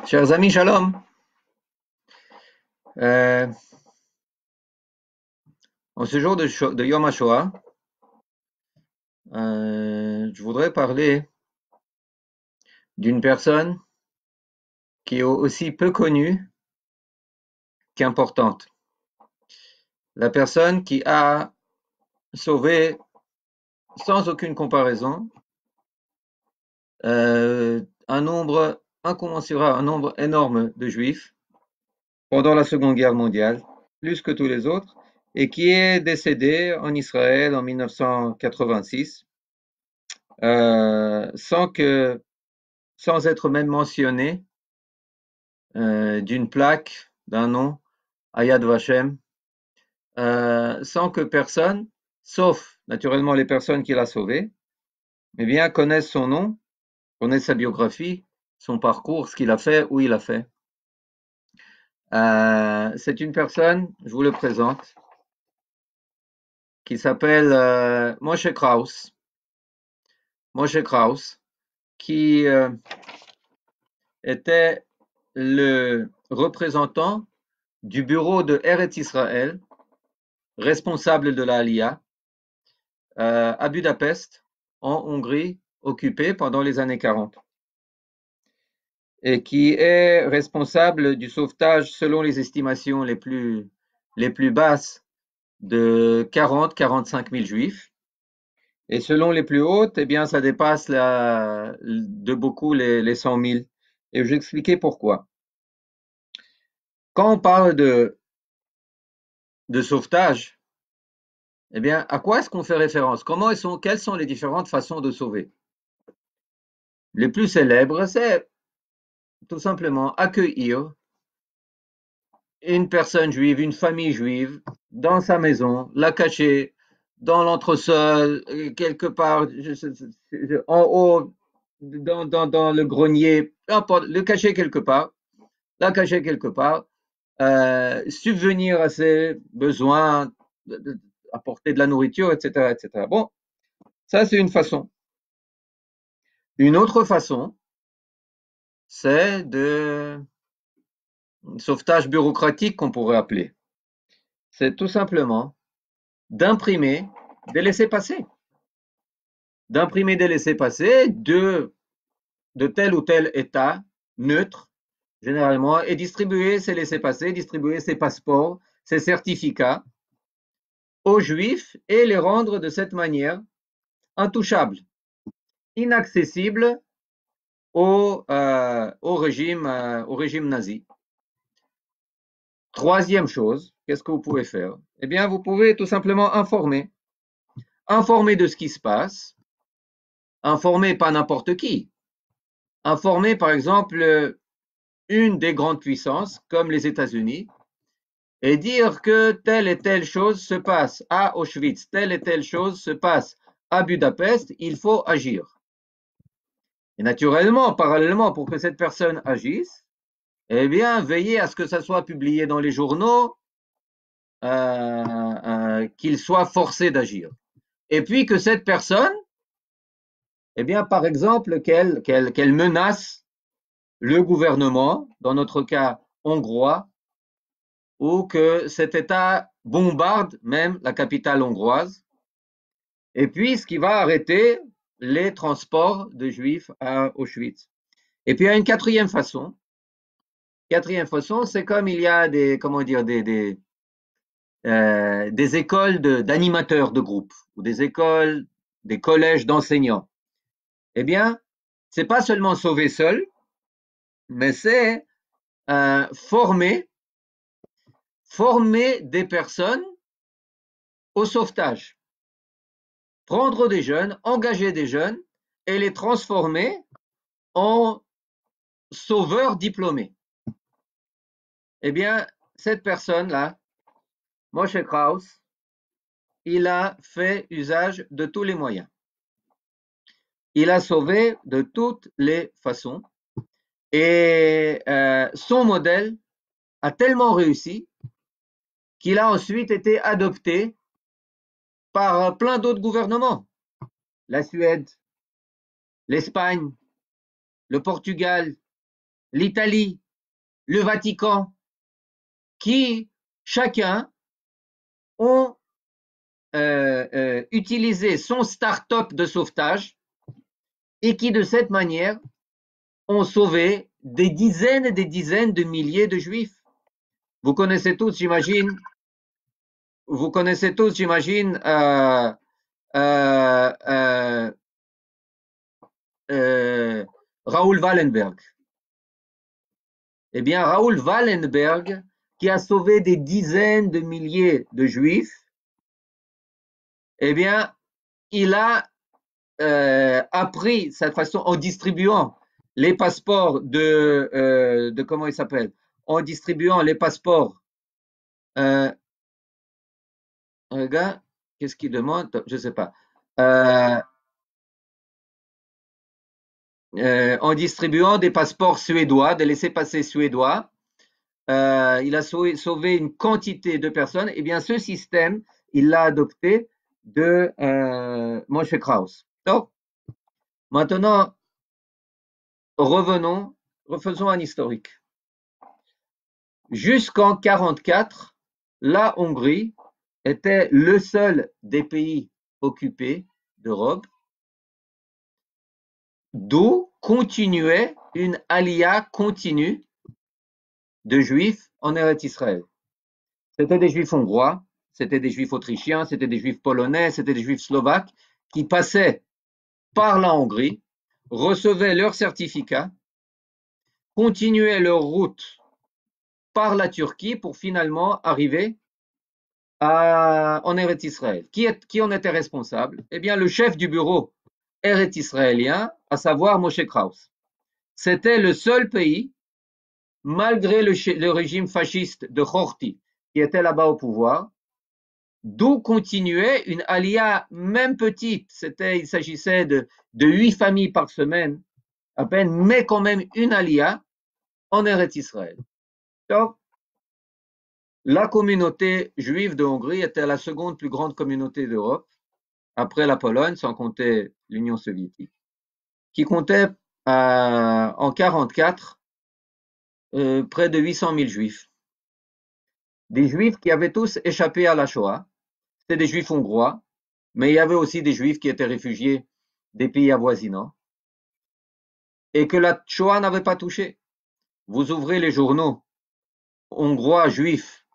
Chers amis, shalom. Euh, En ce jour de Yom HaShoah, je voudrais parler d'une personne qui est aussi peu connue qu'importante. La personne qui a sauvé, sans aucune comparaison, un nombre incommensurable, un nombre énorme de Juifs pendant la Seconde Guerre mondiale, plus que tous les autres, et qui est décédé en Israël en 1986, sans sans être même mentionné d'une plaque, d'un nom, à Yad Vashem, sans que personne, sauf naturellement les personnes qu'il a sauvées, eh bien, connaissent son nom, connaissent sa biographie, son parcours, ce qu'il a fait, où il a fait. C'est une personne, je vous le présente, qui s'appelle Moshe Kraus. Moshe Kraus, qui était le représentant du bureau de Eretz Israël, responsable de la Aliyah, à Budapest, en Hongrie, occupée pendant les années 40, et qui est responsable du sauvetage, selon les estimations les plus basses, de 40-45 000 juifs, et selon les plus hautes, eh bien, ça dépasse de beaucoup les 100 000. Et je vais expliquer pourquoi. Quand on parle de sauvetage, eh bien, à quoi est-ce qu'on fait référence? Quelles sont les différentes façons de sauver? Les plus célèbres, c'est tout simplement accueillir une personne juive, une famille juive, dans sa maison, la cacher dans l'entresol, quelque part, en haut, dans le grenier, peu importe, le cacher quelque part, la cacher quelque part, subvenir à ses besoins, apporter de la nourriture, etc., etc. Bon, ça c'est une façon. Une autre façon, c'est de sauvetage bureaucratique qu'on pourrait appeler. C'est tout simplement d'imprimer des laissez-passer. D'imprimer des laissez-passer de tel ou tel État neutre, généralement, et distribuer ces laissez-passer, distribuer ces passeports, ces certificats aux Juifs et les rendre de cette manière intouchables, inaccessibles au régime nazi. Troisième chose, qu'est-ce que vous pouvez faire? Eh bien, vous pouvez tout simplement informer. Informer de ce qui se passe, informer pas n'importe qui, informer par exemple une des grandes puissances comme les États-Unis et dire que telle et telle chose se passe à Auschwitz, telle et telle chose se passe à Budapest, il faut agir. Et naturellement, parallèlement, pour que cette personne agisse, eh bien, veillez à ce que ça soit publié dans les journaux, qu'il soit forcé d'agir. Et puis que cette personne, eh bien, par exemple, qu'elle menace le gouvernement, dans notre cas hongrois, ou que cet État bombarde même la capitale hongroise, et puis ce qui va arrêter les transports de juifs à Auschwitz. Et puis il y a une quatrième façon. Quatrième façon, c'est comme il y a comment dire, des écoles d'animateurs de groupes, ou des écoles, des collèges d'enseignants. Eh bien, c'est pas seulement sauver seul, mais c'est former des personnes au sauvetage. Prendre des jeunes, engager des jeunes et les transformer en sauveurs diplômés. Eh bien, cette personne-là, Moshe Kraus, il a fait usage de tous les moyens. Il a sauvé de toutes les façons et son modèle a tellement réussi qu'il a ensuite été adopté par plein d'autres gouvernements. La Suède, l'Espagne, le Portugal, l'Italie, le Vatican, qui chacun ont utilisé son start-up de sauvetage et qui, de cette manière, ont sauvé des dizaines et des dizaines de milliers de juifs. Vous connaissez tous, j'imagine, euh, euh, Raoul Wallenberg. Eh bien, Raoul Wallenberg, qui a sauvé des dizaines de milliers de juifs, eh bien, il a appris cette façon en distribuant les passeports de comment il s'appelle, en distribuant les passeports. Regarde, qu'est-ce qu'il demande? Je ne sais pas. Euh, en distribuant des passeports suédois, des laissez-passer suédois, il a sauvé une quantité de personnes. Eh bien, ce système, il l'a adopté de Moshe Krauss. Donc, maintenant, refaisons un historique. Jusqu'en 1944, la Hongrie était le seul des pays occupés d'Europe d'où continuait une alia continue de juifs en Eretz Israël. C'était des juifs hongrois, c'était des juifs autrichiens, c'était des juifs polonais, c'était des juifs slovaques qui passaient par la Hongrie, recevaient leur certificat, continuaient leur route par la Turquie pour finalement arriver en Eretz Israël. Qui en était responsable? Eh bien, le chef du bureau Eretz israélien, à savoir Moshe Krauss. C'était le seul pays, malgré le régime fasciste de Horthy, qui était là-bas au pouvoir, d'où continuait une alia même petite. Il s'agissait de 8 familles par semaine, à peine, mais quand même une alia en Eretz Israël. Donc, la communauté juive de Hongrie était la seconde plus grande communauté d'Europe, après la Pologne, sans compter l'Union soviétique, qui comptait en 1944 près de 800 000 juifs. Des juifs qui avaient tous échappé à la Shoah. C'était des juifs hongrois, mais il y avait aussi des juifs qui étaient réfugiés des pays avoisinants et que la Shoah n'avait pas touché. Vous ouvrez les journaux hongrois juifs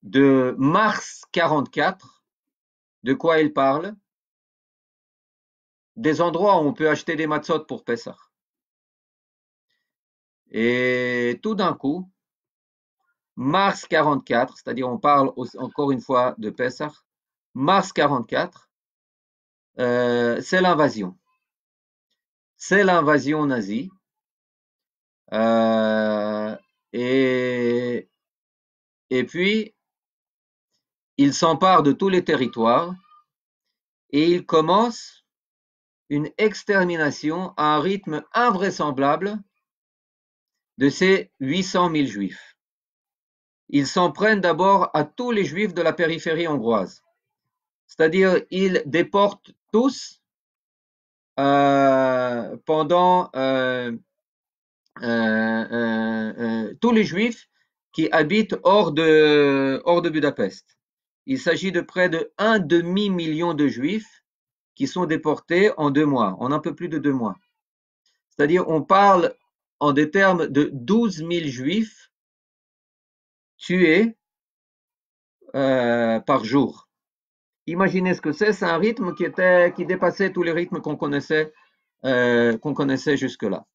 de mars 1944, de quoi ils parlent? Des endroits où on peut acheter des matzot pour Pessah. Et tout d'un coup, mars 1944, c'est-à-dire on parle encore une fois de Pessah, mars 1944, c'est l'invasion. C'est l'invasion nazie. Et puis, il s'empare de tous les territoires et il commence une extermination à un rythme invraisemblable de ces 800 000 juifs. Ils s'en prennent d'abord à tous les juifs de la périphérie hongroise. C'est-à-dire, ils déportent tous pendant tous les juifs qui habitent hors de Budapest. Il s'agit de près de 1 demi-million de juifs qui sont déportés en 2 mois, en un peu plus de 2 mois. C'est-à-dire, on parle en des termes de 12 000 juifs tués par jour. Imaginez ce que c'est un rythme qui dépassait tous les rythmes qu'on connaissait jusque-là.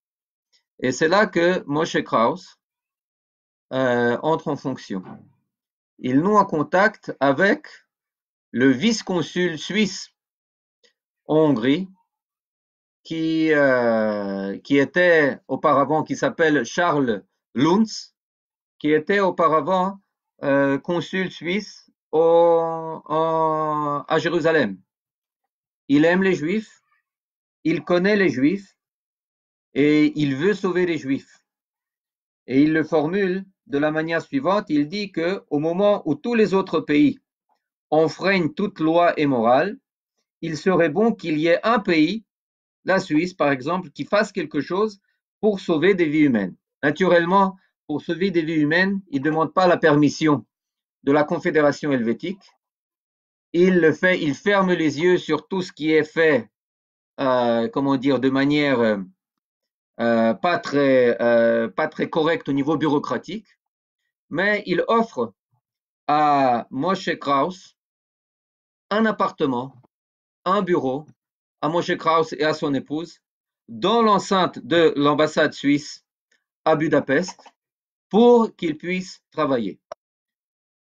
Et c'est là que Moshe Krauss entre en fonction. Il noue un contact avec le vice-consul suisse en Hongrie, qui était auparavant, qui s'appelle Charles Luntz, qui était auparavant consul suisse à Jérusalem. Il aime les Juifs, il connaît les Juifs et il veut sauver les Juifs. Et il le formule de la manière suivante, il dit qu'au moment où tous les autres pays enfreignent toute loi et morale, il serait bon qu'il y ait un pays, la Suisse par exemple, qui fasse quelque chose pour sauver des vies humaines. Naturellement, pour sauver des vies humaines, il ne demande pas la permission de la Confédération helvétique. Il le fait, il ferme les yeux sur tout ce qui est fait, comment dire, de manière pas très correcte au niveau bureaucratique, mais il offre à Moshe Kraus un appartement, un bureau, à Moshe Kraus et à son épouse, dans l'enceinte de l'ambassade suisse à Budapest, pour qu'ils puissent travailler.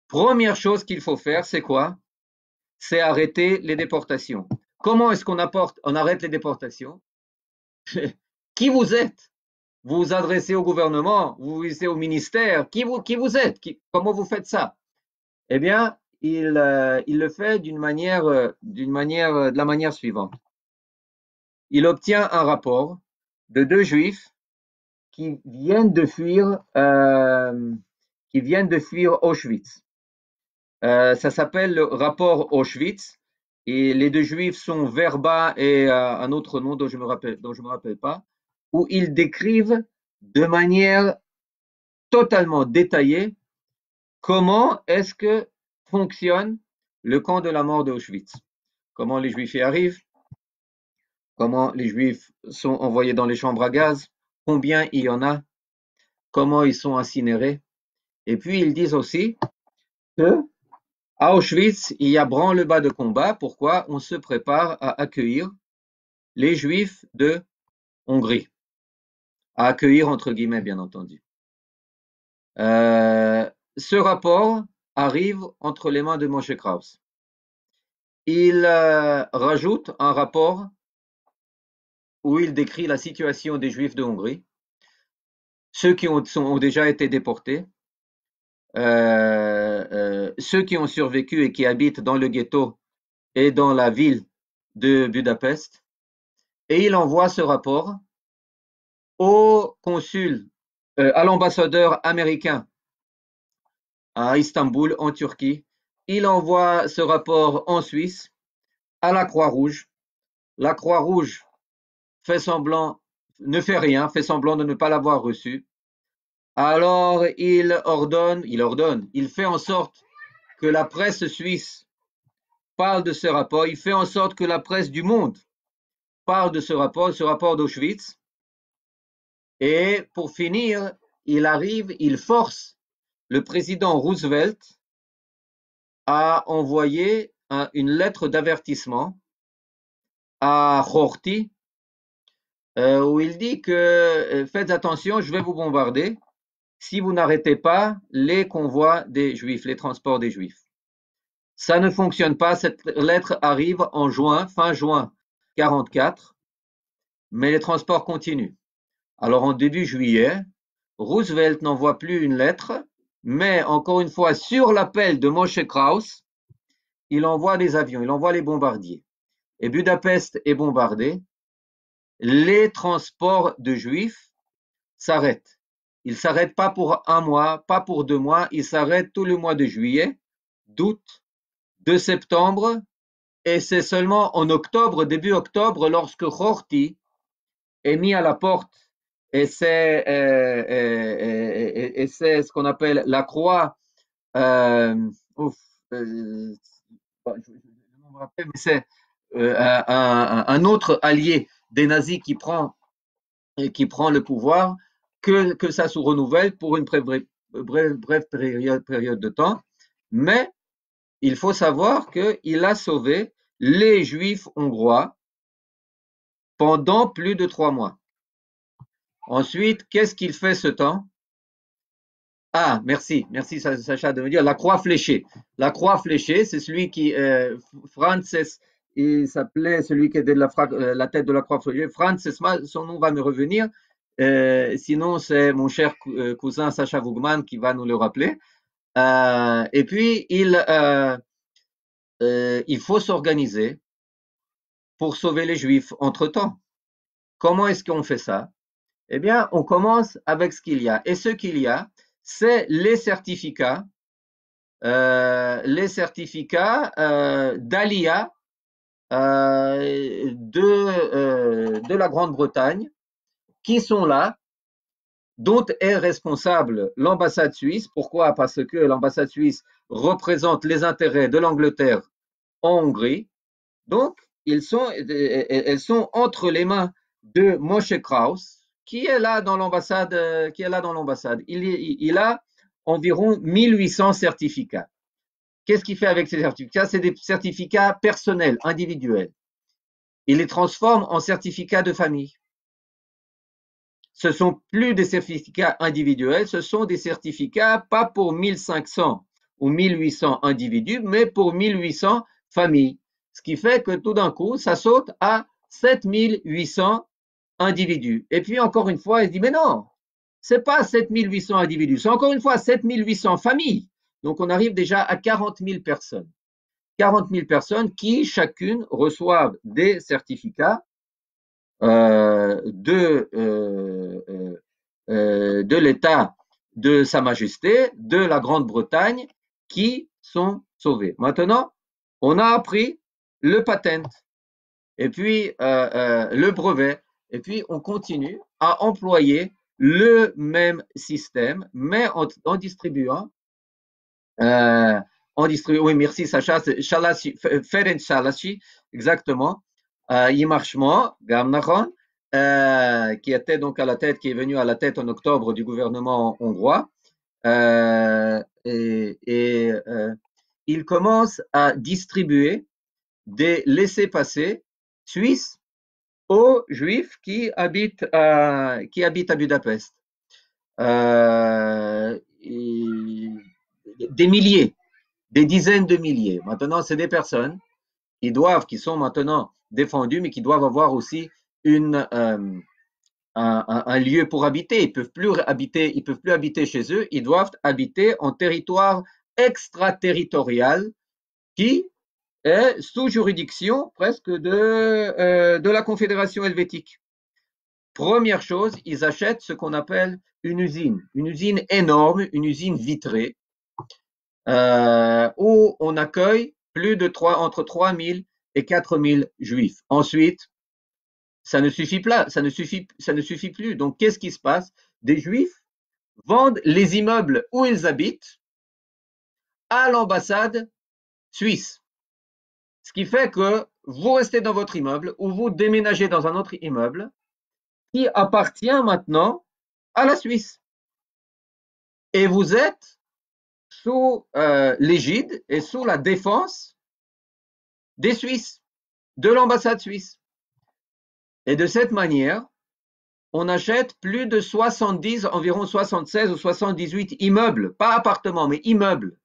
Première chose qu'il faut faire, c'est quoi? C'est arrêter les déportations. Comment est-ce qu'on arrête les déportations? Qui vous êtes? Vous vous adressez au gouvernement, vous vous adressez au ministère, qui vous êtes? Comment vous faites ça? Eh bien, il le fait de la manière suivante. Il obtient un rapport de 2 juifs qui viennent de fuir Auschwitz. Ça s'appelle le rapport Auschwitz et les 2 juifs sont Verba et un autre nom dont je me rappelle pas, où ils décrivent de manière totalement détaillée comment est-ce que fonctionne le camp de la mort d'Auschwitz. Comment les juifs y arrivent, comment les juifs sont envoyés dans les chambres à gaz, combien il y en a, comment ils sont incinérés. Et puis ils disent aussi que à Auschwitz, il y a branle-bas de combat. Pourquoi? On se prépare à accueillir les Juifs de Hongrie. À accueillir entre guillemets, bien entendu. Ce rapport arrive entre les mains de Moshe Kraus. Il rajoute un rapport où il décrit la situation des Juifs de Hongrie, ceux qui ont déjà été déportés, ceux qui ont survécu et qui habitent dans le ghetto et dans la ville de Budapest, et il envoie ce rapport au consul, à l'ambassadeur américain à Istanbul, en Turquie. Il envoie ce rapport en Suisse à la Croix-Rouge. La Croix-Rouge fait semblant, ne fait rien, fait semblant de ne pas l'avoir reçu. Alors il fait en sorte que la presse suisse parle de ce rapport, il fait en sorte que la presse du monde parle de ce rapport d'Auschwitz. Et pour finir, il force le président Roosevelt à envoyer une lettre d'avertissement à Horthy, où il dit que faites attention, je vais vous bombarder si vous n'arrêtez pas les convois des Juifs, les transports des Juifs. Ça ne fonctionne pas. Cette lettre arrive en fin juin 1944, mais les transports continuent. Alors en début juillet, Roosevelt n'envoie plus une lettre, mais encore une fois, sur l'appel de Moshe Kraus, il envoie des avions, il envoie les bombardiers. Et Budapest est bombardée. Les transports de Juifs s'arrêtent. Ils ne s'arrêtent pas pour 1 mois, pas pour 2 mois, ils s'arrêtent tout le mois de juillet, d'août, de septembre, et c'est seulement en octobre, début octobre, lorsque Horthy est mis à la porte, et c'est ce qu'on appelle la croix, ouf, je me rappelle, mais c'est un autre allié des nazis qui prend le pouvoir, que ça se renouvelle pour une brève période de temps, mais il faut savoir qu'il a sauvé les Juifs hongrois pendant plus de 3 mois. Ensuite, qu'est-ce qu'il fait ce temps? Ah, merci Sacha de me dire la croix fléchée. La croix fléchée, c'est celui qui, Frances, il s'appelait celui qui était la tête de la croix fléchée. Frances, son nom va me revenir. Sinon, c'est mon cher cousin Sacha Vougman qui va nous le rappeler. Et puis, il faut s'organiser pour sauver les Juifs entre-temps. Comment est-ce qu'on fait ça? Eh bien, on commence avec ce qu'il y a. Et ce qu'il y a, c'est les certificats d'Alia de la Grande-Bretagne qui sont là dont est responsable l'ambassade suisse. Pourquoi? Parce que l'ambassade suisse représente les intérêts de l'Angleterre en Hongrie. Donc, elles sont entre les mains de Moshe Kraus, qui est là dans l'ambassade. Il a environ 1800 certificats. Qu'est-ce qu'il fait avec ces certificats? C'est des certificats personnels, individuels. Il les transforme en certificats de famille. Ce ne sont plus des certificats individuels, ce sont des certificats pas pour 1500 ou 1800 individus, mais pour 1800 familles. Ce qui fait que tout d'un coup, ça saute à 7800 individus. Et puis encore une fois, il dit, mais non, c'est pas 7800 individus, c'est encore une fois 7800 familles. Donc on arrive déjà à 40 000 personnes. 40 000 personnes qui, chacune, reçoivent des certificats de l'État de Sa Majesté, de la Grande-Bretagne, qui sont sauvés. Maintenant, on a appris le patent, et puis le brevet, et puis on continue à employer le même système, mais en distribuant oui, merci Sacha, c'est Shalashi, Ferenc Shalashi, exactement. Yimarchmo, Gamnachon, qui était donc à la tête, qui est venu à la tête en octobre du gouvernement hongrois. Il commence à distribuer des laissez-passer suisses aux juifs qui habitent à Budapest. Des milliers, des dizaines de milliers. Maintenant, c'est des personnes qui sont maintenant défendues, mais qui doivent avoir aussi un lieu pour habiter. Ils peuvent plus habiter chez eux. Ils doivent habiter en territoire extraterritorial qui est sous juridiction presque de la Confédération helvétique. Première chose, ils achètent ce qu'on appelle une usine énorme, une usine vitrée, où on accueille entre 3 000 et 4 000 juifs. Ensuite, ça ne suffit plus. Donc, qu'est-ce qui se passe? Des juifs vendent les immeubles où ils habitent à l'ambassade suisse. Ce qui fait que vous restez dans votre immeuble ou vous déménagez dans un autre immeuble qui appartient maintenant à la Suisse. Et vous êtes sous l'égide et sous la défense des Suisses, de l'ambassade suisse. Et de cette manière, on achète plus de 70, environ 76 ou 78 immeubles, pas appartements, mais immeubles,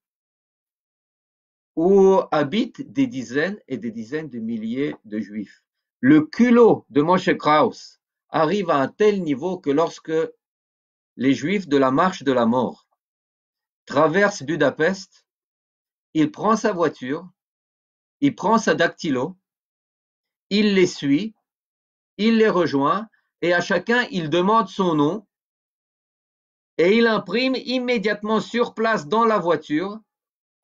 où habitent des dizaines et des dizaines de milliers de juifs. Le culot de Moshe Kraus arrive à un tel niveau que lorsque les juifs de la marche de la mort traversent Budapest, il prend sa voiture, il prend sa dactylo, il les suit, il les rejoint, et à chacun, il demande son nom, et il imprime immédiatement sur place dans la voiture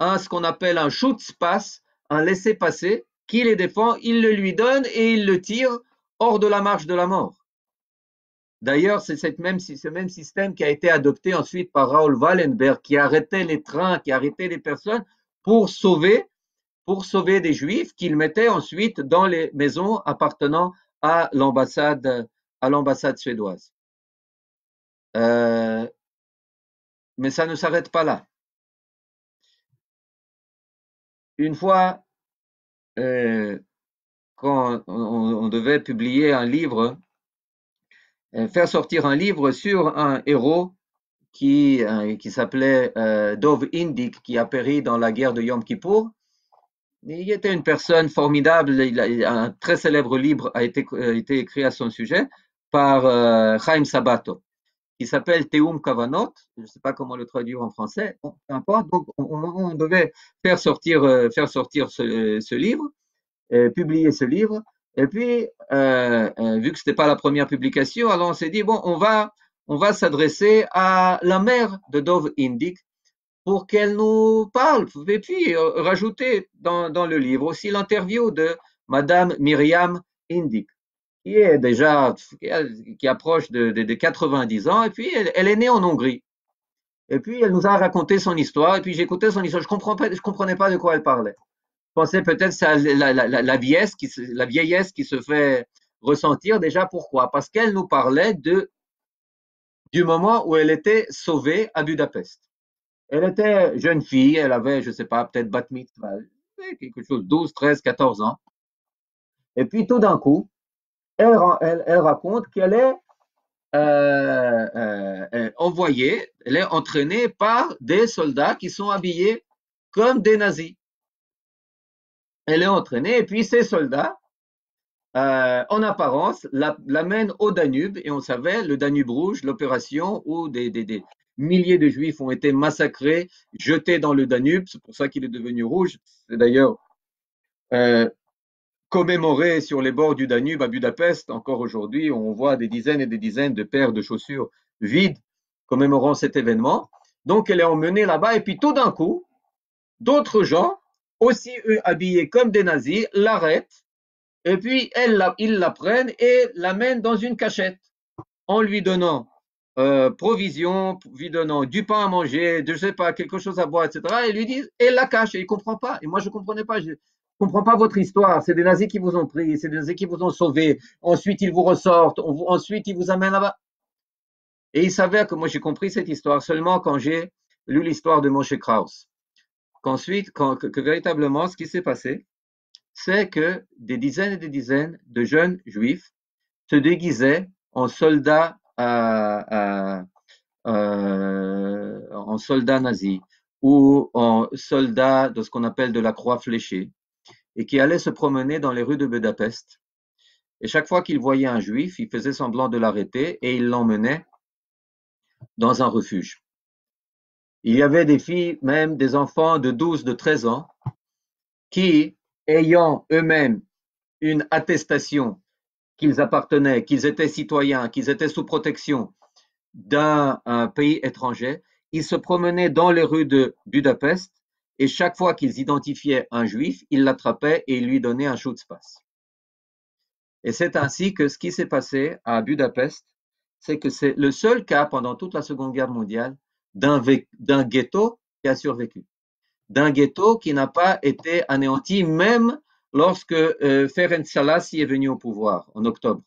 ce qu'on appelle un Schutzpass, un laissez-passer, qui les défend, il le lui donne et il le tire hors de la marche de la mort. D'ailleurs, c'est ce même système qui a été adopté ensuite par Raoul Wallenberg, qui arrêtait les trains, qui arrêtait les personnes pour sauver des juifs qu'il mettait ensuite dans les maisons appartenant à l'ambassade suédoise. Mais ça ne s'arrête pas là. Une fois, quand on devait publier un livre, faire sortir un livre sur un héros qui s'appelait Dov Indik, qui a péri dans la guerre de Yom Kippour. Il était une personne formidable. Un très célèbre livre a été écrit à son sujet par Chaim Sabato, qui s'appelle Teum Kavanot. Je ne sais pas comment le traduire en français. Bon, peu importe. Donc, on devait faire sortir ce livre, publier ce livre. Et puis, vu que c'était pas la première publication, alors on s'est dit bon, on va s'adresser à la mère de Dov Indik pour qu'elle nous parle, et puis rajouter dans le livre aussi l'interview de Madame Myriam Indik. qui est déjà, qui approche de 90 ans, et puis elle est née en Hongrie. Et puis elle nous a raconté son histoire, et puis j'écoutais son histoire, je comprenais pas de quoi elle parlait. Je pensais peut-être que c'est la vieillesse qui se fait ressentir déjà. Pourquoi? Parce qu'elle nous parlait du moment où elle était sauvée à Budapest. Elle était jeune fille, elle avait, je sais pas, peut-être bat mitzvah, quelque chose, 12, 13, 14 ans. Et puis tout d'un coup, elle raconte qu'elle est envoyée, elle est entraînée par des soldats qui sont habillés comme des nazis. Elle est entraînée et puis ces soldats, en apparence, l'amènent au Danube et on savait, le Danube rouge, l'opération où des milliers de juifs ont été massacrés, jetés dans le Danube, c'est pour ça qu'il est devenu rouge. C'est d'ailleurs euh, commémoré sur les bords du Danube à Budapest. Encore aujourd'hui, on voit des dizaines et des dizaines de paires de chaussures vides commémorant cet événement. Donc, elle est emmenée là-bas et puis tout d'un coup, d'autres gens, aussi eux habillés comme des nazis, l'arrêtent et puis ils la prennent et l'amènent dans une cachette en lui donnant provision, lui donnant du pain à manger, je ne sais pas, quelque chose à boire, etc. Et lui disent, et la cache, et il ne comprend pas. Et moi, je ne comprenais pas. Je ne comprends pas votre histoire. C'est des nazis qui vous ont pris, c'est des nazis qui vous ont sauvé. Ensuite, ils vous ressortent. Ensuite, ils vous amènent là-bas. Et il s'avère que moi, j'ai compris cette histoire seulement quand j'ai lu l'histoire de Moshe Krauss. Qu'ensuite, que véritablement, ce qui s'est passé, c'est que des dizaines et des dizaines de jeunes juifs se déguisaient en soldats en soldats nazis ou en soldats de ce qu'on appelle de la croix fléchée et qui allaient se promener dans les rues de Budapest. Et chaque fois qu'ils voyaient un juif, ils faisaient semblant de l'arrêter et ils l'emmenaient dans un refuge. Il y avait des filles, même des enfants de 12, de 13 ans, qui, ayant eux-mêmes une attestation qu'ils appartenaient, qu'ils étaient citoyens, qu'ils étaient sous protection d'un pays étranger, ils se promenaient dans les rues de Budapest et chaque fois qu'ils identifiaient un juif, ils l'attrapaient et ils lui donnaient un schutzpass. Et c'est ainsi que ce qui s'est passé à Budapest, c'est que c'est le seul cas pendant toute la Seconde Guerre mondiale d'un ghetto qui a survécu, d'un ghetto qui n'a pas été anéanti même lorsque Ferenc Salassi est venu au pouvoir en octobre.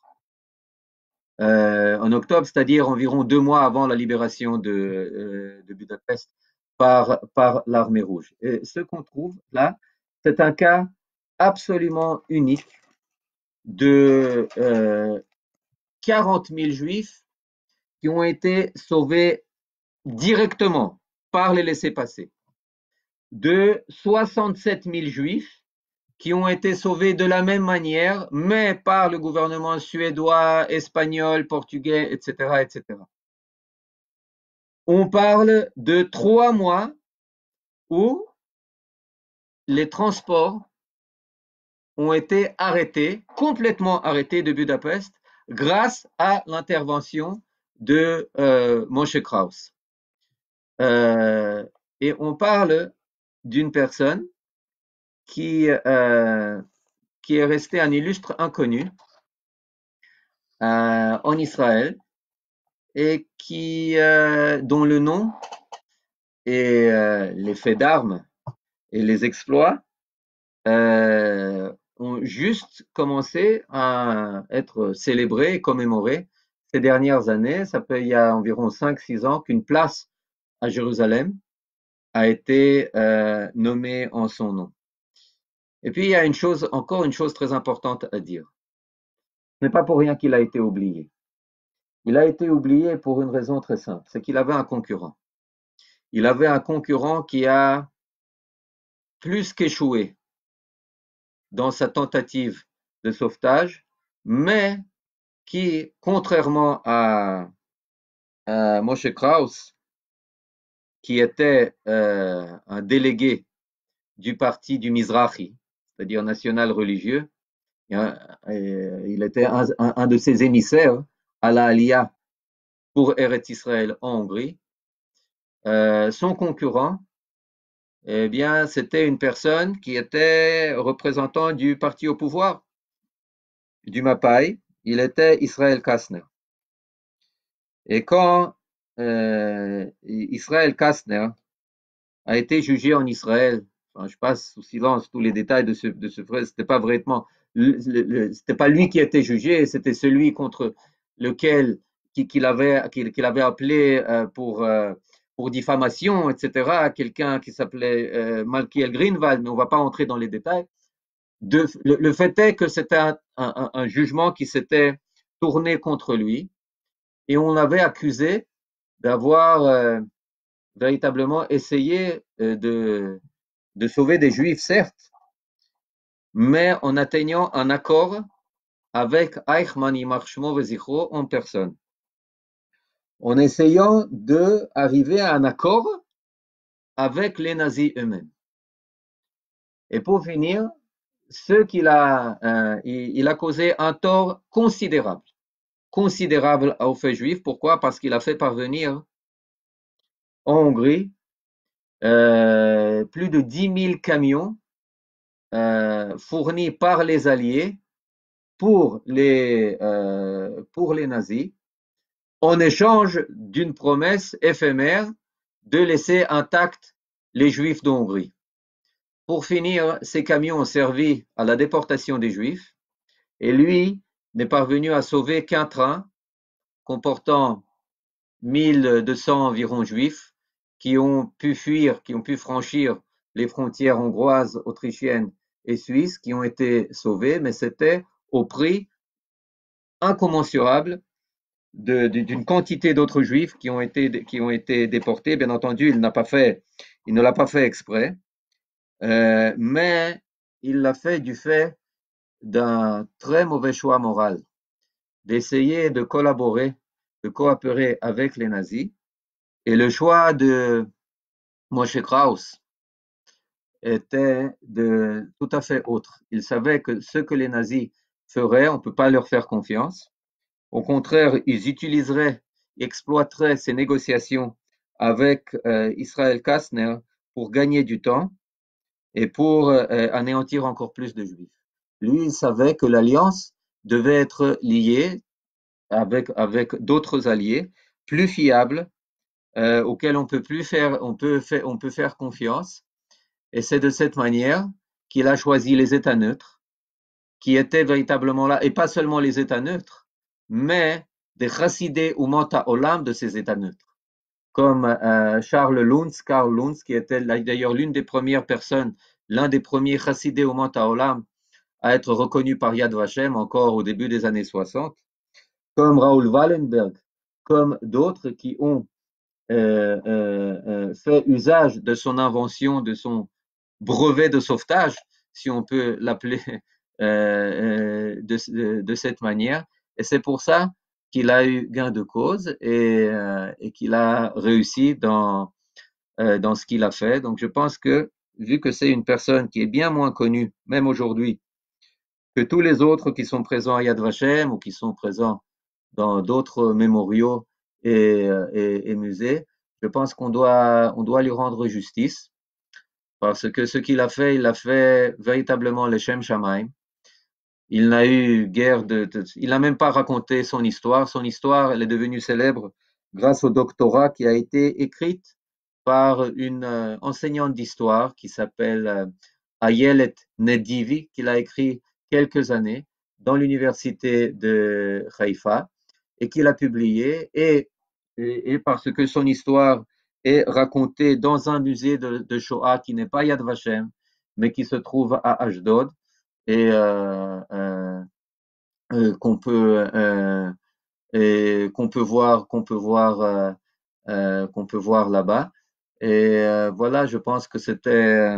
En octobre, c'est-à-dire environ 2 mois avant la libération de Budapest par l'armée rouge. Et ce qu'on trouve là, c'est un cas absolument unique de 40 000 juifs qui ont été sauvés directement par les laissez-passer, de 67 000 juifs qui ont été sauvés de la même manière, mais par le gouvernement suédois, espagnol, portugais, etc., etc. On parle de 3 mois où les transports ont été arrêtés, complètement arrêtés de Budapest, grâce à l'intervention de Moshe Krauss. Et on parle d'une personne qui est restée un illustre inconnu en Israël et dont le nom et les faits d'armes et les exploits ont juste commencé à être célébrés et commémorés ces dernières années. Ça fait il y a environ 5-6 ans qu'une place à Jérusalem a été nommée en son nom. Et puis il y a encore une chose très importante à dire. Ce n'est pas pour rien qu'il a été oublié. Il a été oublié pour une raison très simple, c'est qu'il avait un concurrent. Il avait un concurrent qui a plus qu'échoué dans sa tentative de sauvetage, mais qui, contrairement à Moshe Krauss, qui était un délégué du parti du Mizrahi, c'est-à-dire national religieux, il était un de ses émissaires à la Aliyah pour Eretz Israël en Hongrie. Son concurrent, eh bien, c'était une personne qui était représentant du parti au pouvoir, du Mapai. il était Israël Kastner. Et quand Israël Kastner a été jugé en Israël, enfin, je passe sous silence tous les détails de ce fait, c'était pas vraiment, c'était pas lui qui était jugé, c'était celui contre lequel qu'il avait appelé pour diffamation, etc. Quelqu'un qui s'appelait Malkiel Greenwald, mais on va pas entrer dans les détails. Le fait est que c'était un jugement qui s'était tourné contre lui et on l'avait accusé d'avoir véritablement essayé de sauver des juifs, certes, mais en atteignant un accord avec Eichmann Yimarshmo Vezichro en personne, en essayant d'arriver à un accord avec les nazis eux-mêmes. Et pour finir, il a causé un tort considérable aux faits juifs. Pourquoi? Parce qu'il a fait parvenir en Hongrie plus de 10 000 camions fournis par les Alliés pour les nazis, en échange d'une promesse éphémère de laisser intacts les Juifs d'Hongrie. Pour finir, ces camions ont servi à la déportation des Juifs et lui n'est parvenu à sauver qu'un train comportant 1200 environ Juifs qui ont pu fuir, qui ont pu franchir les frontières hongroises, autrichiennes et suisses, qui ont été sauvés, mais c'était au prix incommensurable d'une quantité d'autres juifs qui ont été déportés. Bien entendu, il ne l'a pas fait exprès, mais il l'a fait du fait d'un très mauvais choix moral, d'essayer de collaborer, de coopérer avec les nazis. Et le choix de Moshe Krauss était tout à fait autre. Il savait que ce que les nazis feraient, on ne peut pas leur faire confiance. Au contraire, ils utiliseraient, exploiteraient ces négociations avec Israël Kastner pour gagner du temps et pour anéantir encore plus de juifs. Lui, il savait que l'alliance devait être liée avec d'autres alliés plus fiables auxquels on peut faire confiance. Et c'est de cette manière qu'il a choisi les États neutres, qui étaient véritablement là, et pas seulement les États neutres, mais des chassidés ou olam de ces États neutres, comme Karl Luntz, qui était d'ailleurs l'une des premières personnes, l'un des premiers chassidés ou olam à être reconnu par Yad Vashem encore au début des années 60, comme Raoul Wallenberg, comme d'autres qui ont fait usage de son invention, de son brevet de sauvetage, si on peut l'appeler de cette manière. Et c'est pour ça qu'il a eu gain de cause et qu'il a réussi dans ce qu'il a fait. Donc je pense que, vu que c'est une personne qui est bien moins connue, même aujourd'hui, que tous les autres qui sont présents à Yad Vashem ou qui sont présents dans d'autres mémoriaux et musées, je pense on doit lui rendre justice parce que ce qu'il a fait, il a fait véritablement le Shem Shamaim. Il n'a eu guère il n'a même pas raconté son histoire. Son histoire, elle est devenue célèbre grâce au doctorat qui a été écrite par une enseignante d'histoire qui s'appelle Ayelet Nedivi, qu'il a écrit quelques années dans l'université de Haïfa et qu'il a publié et parce que son histoire est racontée dans un musée de Shoah qui n'est pas Yad Vashem, mais qui se trouve à Ashdod et qu'on peut qu'on peut voir là-bas. Et voilà, je pense que c'était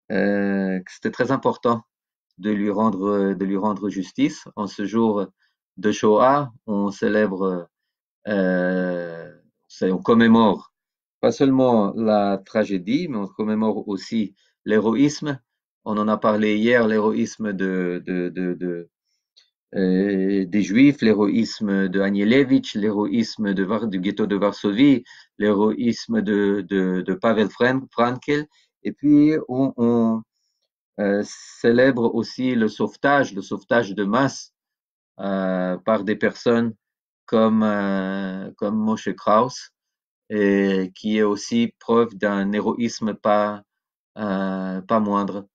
très important de lui rendre justice. En ce jour de Shoah, on célèbre, on commémore pas seulement la tragédie, mais on commémore aussi l'héroïsme. On en a parlé hier, l'héroïsme des Juifs, l'héroïsme de Anielewitsch, l'héroïsme du ghetto de Varsovie, l'héroïsme de Pavel Frankel. Et puis, on célèbre aussi le sauvetage de masse par des personnes comme Moshe Krauss, et qui est aussi preuve d'un héroïsme pas moindre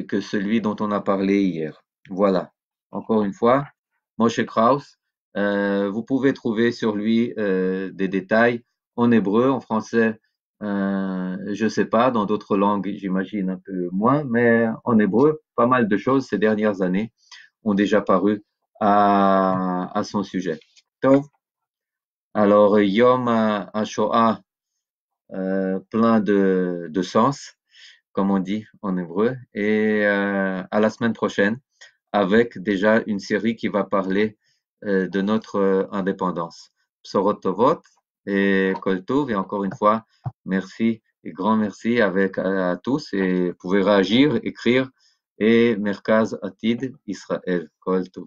que celui dont on a parlé hier. Voilà. Encore une fois, Moshe Krauss, vous pouvez trouver sur lui des détails en hébreu, en français, je ne sais pas, dans d'autres langues, j'imagine un peu moins, mais en hébreu, pas mal de choses ces dernières années ont déjà paru à son sujet. Tov. Alors, Yom HaShoah, plein de sens, comme on dit en hébreu, et à la semaine prochaine avec déjà une série qui va parler de notre indépendance. Psorot Tovot et Kol Tov, et encore une fois, merci et grand merci à tous, et vous pouvez réagir, écrire, et Merkaz Atid Israël, Kol Tov.